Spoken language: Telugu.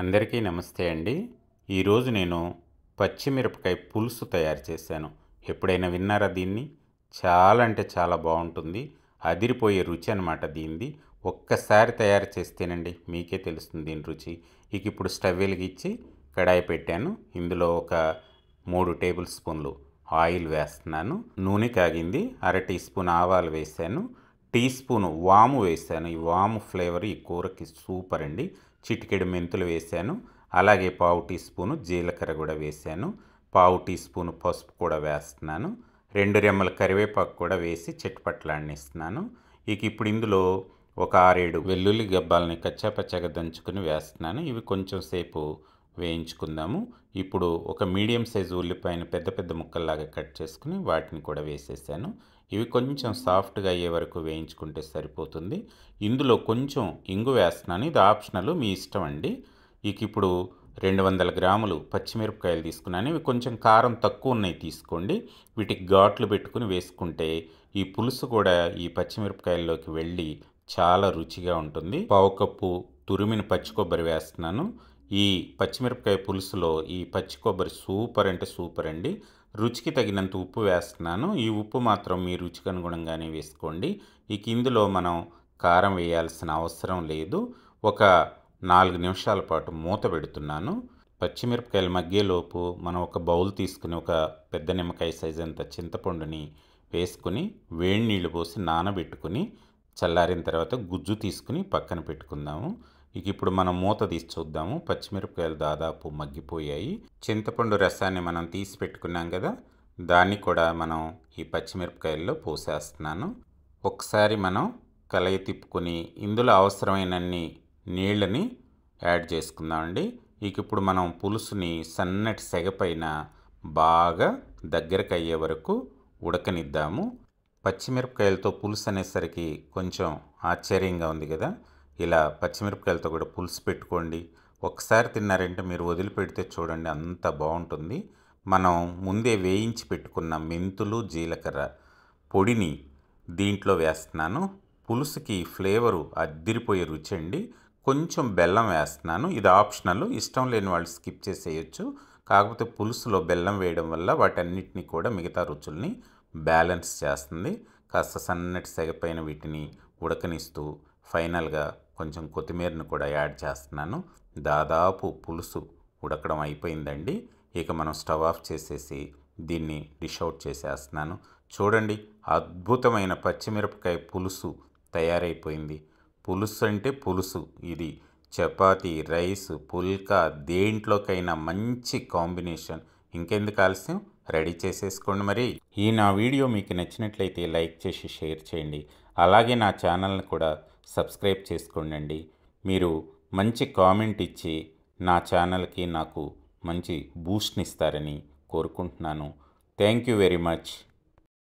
అందరికీ నమస్తే అండి. ఈరోజు నేను పచ్చిమిరపకాయ పులుసు తయారు చేశాను. ఎప్పుడైనా విన్నారా దీన్ని? చాలా అంటే చాలా బాగుంటుంది. అదిరిపోయే రుచి అనమాట దీనిది. ఒక్కసారి తయారు చేస్తేనండి మీకే తెలుస్తుంది దీని రుచి. ఇక ఇప్పుడు స్టవ్ వెలిగించి కడాయి పెట్టాను. ఇందులో ఒక 3 టేబుల్ స్పూన్లు ఆయిల్ వేస్తున్నాను. నూనె కాగింది. అర టీ స్పూన్ ఆవాలు వేసాను. టీ స్పూన్ వాము వేసాను. ఈ వాము ఫ్లేవర్ ఈ కూరకి సూపర్ అండి. చిటికెడు మెంతులు వేసాను. అలాగే పావు టీ స్పూను జీలకర్ర కూడా వేసాను. పావు టీ స్పూను పసుపు కూడా వేస్తున్నాను. 2 రెమ్మల కరివేపాకు కూడా వేసి చిటపట్లాడనిస్తున్నాను. ఇక ఇప్పుడు ఇందులో ఒక 6-7 వెల్లుల్లి గబ్బాలని కచ్చాపచ్చాగా దంచుకుని వేస్తున్నాను. ఇవి కొంచెం సేపు వేయించుకుందాము. ఇప్పుడు ఒక మీడియం సైజు ఉల్లిపాయను పెద్ద పెద్ద ముక్కల్లాగా కట్ చేసుకుని వాటిని కూడా వేసేసాను. ఇవి కొంచెం సాఫ్ట్గా అయ్యే వరకు వేయించుకుంటే సరిపోతుంది. ఇందులో కొంచెం ఇంగు వేస్తున్నాను. ఇది ఆప్షనల్, మీ ఇష్టం అండి. ఇక ఇప్పుడు 200 గ్రాములు పచ్చిమిరపకాయలు తీసుకున్నాను. ఇవి కొంచెం కారం తక్కువ ఉన్నాయి తీసుకోండి. వీటికి ఘాట్లు పెట్టుకుని వేసుకుంటే ఈ పులుసు కూడా ఈ పచ్చిమిరపకాయల్లోకి వెళ్ళి చాలా రుచిగా ఉంటుంది. పావు కప్పు తురిమిన పచ్చి కొబ్బరి వేస్తున్నాను. ఈ పచ్చిమిరపకాయ పులుసులో ఈ పచ్చి కొబ్బరి సూపర్ అంటే సూపర్ అండి. రుచికి తగినంత ఉప్పు వేస్తున్నాను. ఈ ఉప్పు మాత్రం మీ రుచికి అనుగుణంగానే వేసుకోండి. ఇక ఇందులో మనం కారం వేయాల్సిన అవసరం లేదు. ఒక 4 నిమిషాల పాటు మూత పెడుతున్నాను. పచ్చిమిరపకాయలు మగ్గేలోపు మనం ఒక బౌల్ తీసుకుని ఒక పెద్ద నిమ్మకాయ సైజ్ అంత చింతపండుని వేసుకుని వేడి నీళ్ళు పోసి నానబెట్టుకుని చల్లారిన తర్వాత గుజ్జు తీసుకుని పక్కన పెట్టుకుందాము. ఇక ఇప్పుడు మనం మూత తీసి చూద్దాము. పచ్చిమిరపకాయలు దాదాపు మగ్గిపోయాయి. చింతపండు రసాన్ని మనం తీసి పెట్టుకున్నాం కదా, దాన్ని కూడా మనం ఈ పచ్చిమిరపకాయల్లో పోసేస్తున్నాను. ఒకసారి మనం కలయి తిప్పుకొని ఇందులో అవసరమైనన్ని నీళ్ళని యాడ్ చేసుకుందామండి. ఇక ఇప్పుడు మనం పులుసుని సన్నటి సెగ పైన బాగా దగ్గరకు అయ్యే వరకు ఉడకనిద్దాము. పచ్చిమిరపకాయలతో పులుసు అనేసరికి కొంచెం ఆశ్చర్యంగా ఉంది కదా. ఇలా పచ్చిమిరపకాయలతో కూడా పులుసు పెట్టుకోండి. ఒకసారి తిన్నారంటే మీరు వదిలిపెడితే చూడండి అంత బాగుంటుంది. మనం ముందే వేయించి పెట్టుకున్న మెంతులు జీలకర్ర పొడిని దీంట్లో వేస్తున్నాను. పులుసుకి ఫ్లేవరు అద్దిరిపోయే రుచి అండి. కొంచెం బెల్లం వేస్తున్నాను. ఇది ఆప్షనల్, ఇష్టం లేని వాళ్ళు స్కిప్ చేసేయచ్చు. కాకపోతే పులుసులో బెల్లం వేయడం వల్ల వాటన్నిటిని కూడా మిగతా రుచుల్ని బ్యాలెన్స్ చేస్తుంది. కాస్త సన్నటి సెగ పైన వీటిని ఉడకనిస్తూ ఫైనల్గా కొంచెం కొత్తిమీరను కూడా యాడ్ చేస్తున్నాను. దాదాపు పులుసు ఉడకడం అయిపోయిందండి. ఇక మనం స్టవ్ ఆఫ్ చేసేసి దీన్ని డిష్ అవుట్ చేసేస్తున్నాను. చూడండి, అద్భుతమైన పచ్చిమిరపకాయ పులుసు తయారైపోయింది. పులుసు అంటే పులుసు. ఇది చపాతీ, రైస్, పుల్కా దేంట్లోకైనా మంచి కాంబినేషన్. ఇంకెందుకు ఆలస్యం, రెడీ చేసేసుకోండి. మరి ఈ నా వీడియో మీకు నచ్చినట్లయితే లైక్ చేసి షేర్ చేయండి. అలాగే నా ఛానల్ని కూడా సబ్స్క్రైబ్ చేసుకోండి. మీరు మంచి కామెంట్ ఇచ్చి నా ఛానల్కి నాకు మంచి బూస్ట్ని ఇస్తారని కోరుకుంటున్నాను. Thank you very much.